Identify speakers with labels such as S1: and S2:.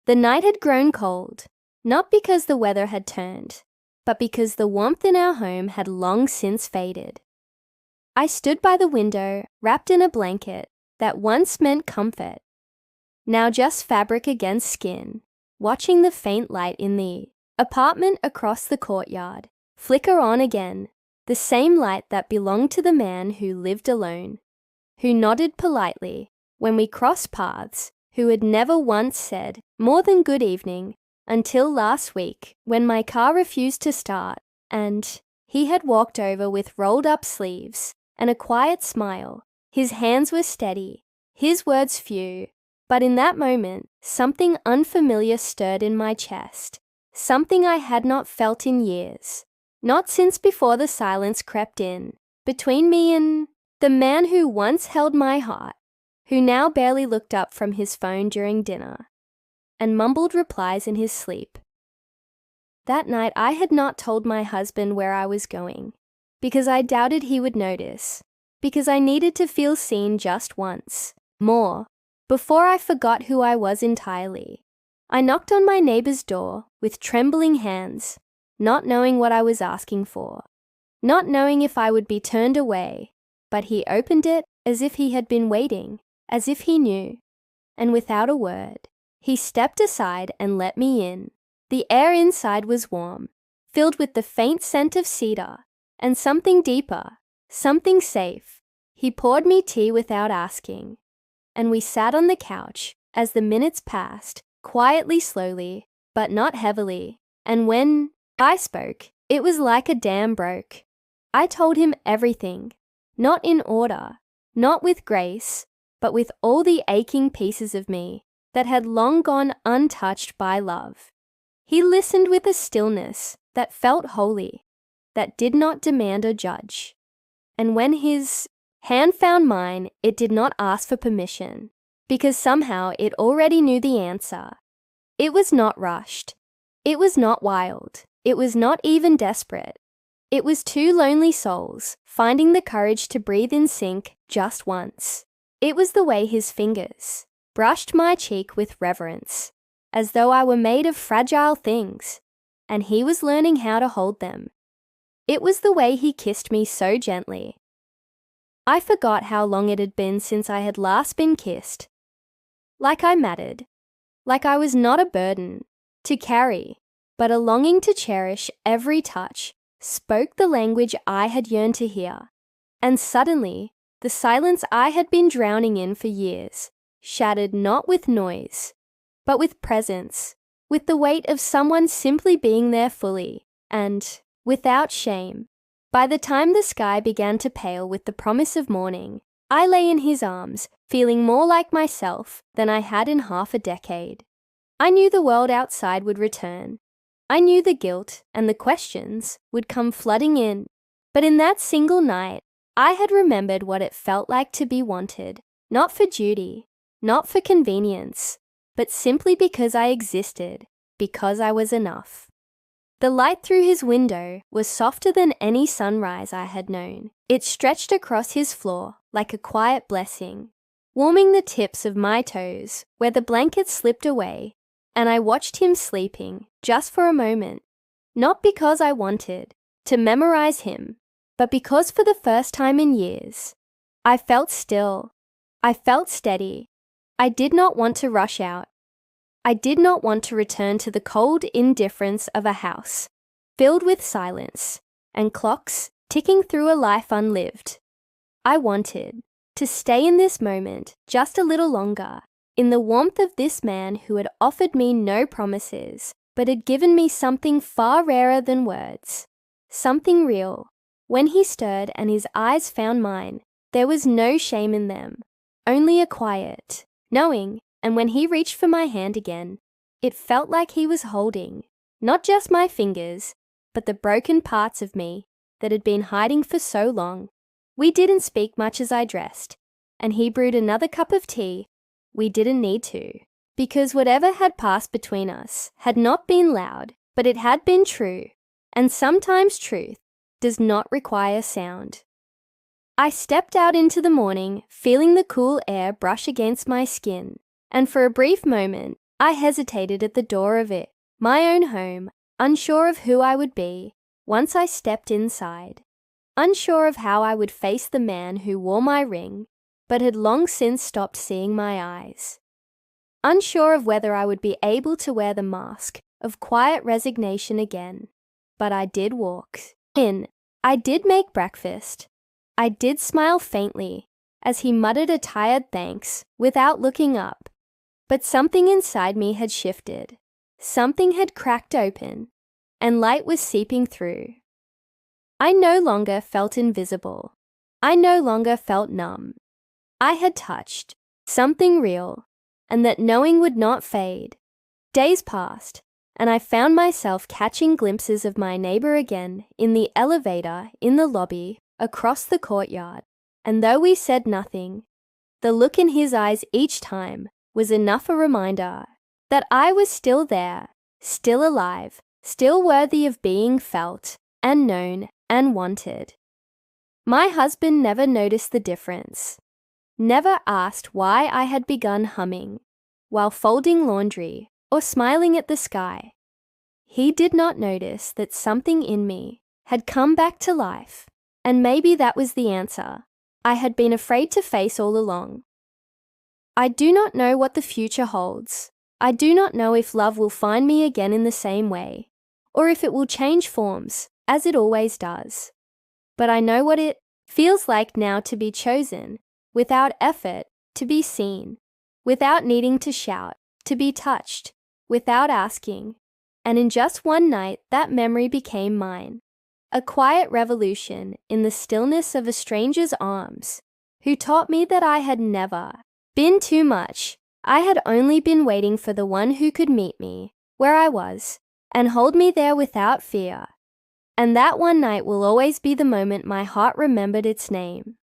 S1: The night had grown cold, not because the weather had turned, but because the warmth in our home had long since faded. I stood by the window, wrapped in a blanket that once meant comfort, now just fabric against skin, watching the faint light in the apartment across the courtyard flicker on again, the same light that belonged to the man who lived alone, who nodded politely when we crossed paths, who had never once said more than good evening until last week when my car refused to start and he had walked over with rolled-up sleeves and a quiet smile. His hands were steady, his words few, but in that moment, something unfamiliar stirred in my chest, something I had not felt in years, not since before the silence crept in between me and the man who once held my heart, who now barely looked up from his phone during dinner and mumbled replies in his sleep. That night I had not told my husband where I was going, because I doubted he would notice, because I needed to feel seen just once, more, before I forgot who I was entirely. I knocked on my neighbor's door with trembling hands, not knowing what I was asking for, not knowing if I would be turned away, but he opened it as if he had been waiting, as if he knew, and without a word, he stepped aside and let me in. The air inside was warm, filled with the faint scent of cedar, and something deeper, something safe. He poured me tea without asking, and we sat on the couch as the minutes passed, quietly, slowly, but not heavily, and when I spoke, it was like a dam broke. I told him everything, not in order, not with grace, but with all the aching pieces of me that had long gone untouched by love. He listened with a stillness that felt holy, that did not demand or judge. And when his hand found mine, it did not ask for permission, because somehow it already knew the answer. It was not rushed. It was not wild. It was not even desperate. It was two lonely souls finding the courage to breathe in sync just once. It was the way his fingers brushed my cheek with reverence, as though I were made of fragile things, and he was learning how to hold them. It was the way he kissed me so gently. I forgot how long it had been since I had last been kissed. Like I mattered, like I was not a burden to carry, but a longing to cherish every touch, spoke the language I had yearned to hear. And suddenly, the silence I had been drowning in for years shattered not with noise, but with presence, with the weight of someone simply being there fully, and without shame. By the time the sky began to pale with the promise of morning, I lay in his arms, feeling more like myself than I had in half a decade. I knew the world outside would return. I knew the guilt and the questions would come flooding in. But in that single night, I had remembered what it felt like to be wanted, not for duty, not for convenience, but simply because I existed, because I was enough. The light through his window was softer than any sunrise I had known. It stretched across his floor like a quiet blessing, warming the tips of my toes where the blanket slipped away, and I watched him sleeping just for a moment, not because I wanted to memorize him, but because for the first time in years, I felt still, I felt steady. I did not want to rush out. I did not want to return to the cold indifference of a house, filled with silence and clocks ticking through a life unlived. I wanted to stay in this moment just a little longer, in the warmth of this man who had offered me no promises, but had given me something far rarer than words, something real. When he stirred and his eyes found mine, there was no shame in them, only a quiet knowing, and when he reached for my hand again, it felt like he was holding, not just my fingers, but the broken parts of me that had been hiding for so long. We didn't speak much as I dressed, and he brewed another cup of tea. We didn't need to, because whatever had passed between us had not been loud, but it had been true, and sometimes truth does not require sound. I stepped out into the morning, feeling the cool air brush against my skin, and for a brief moment, I hesitated at the door of it, my own home, unsure of who I would be once I stepped inside, unsure of how I would face the man who wore my ring but had long since stopped seeing my eyes, unsure of whether I would be able to wear the mask of quiet resignation again. But I did walk in. I did make breakfast. I did smile faintly as he muttered a tired thanks without looking up. But something inside me had shifted. Something had cracked open, and light was seeping through. I no longer felt invisible. I no longer felt numb. I had touched something real, and that knowing would not fade. Days passed, and I found myself catching glimpses of my neighbor again in the elevator, in the lobby, across the courtyard. And though we said nothing, the look in his eyes each time was enough a reminder that I was still there, still alive, still worthy of being felt and known and wanted. My husband never noticed the difference, never asked why I had begun humming while folding laundry or smiling at the sky. He did not notice that something in me had come back to life, and maybe that was the answer I had been afraid to face all along. I do not know what the future holds. I do not know if love will find me again in the same way, or if it will change forms, as it always does. But I know what it feels like now to be chosen, without effort, to be seen, without needing to shout, to be touched, without asking. And in just one night, that memory became mine. A quiet revolution in the stillness of a stranger's arms, who taught me that I had never been too much. I had only been waiting for the one who could meet me where I was and hold me there without fear. And that one night will always be the moment my heart remembered its name.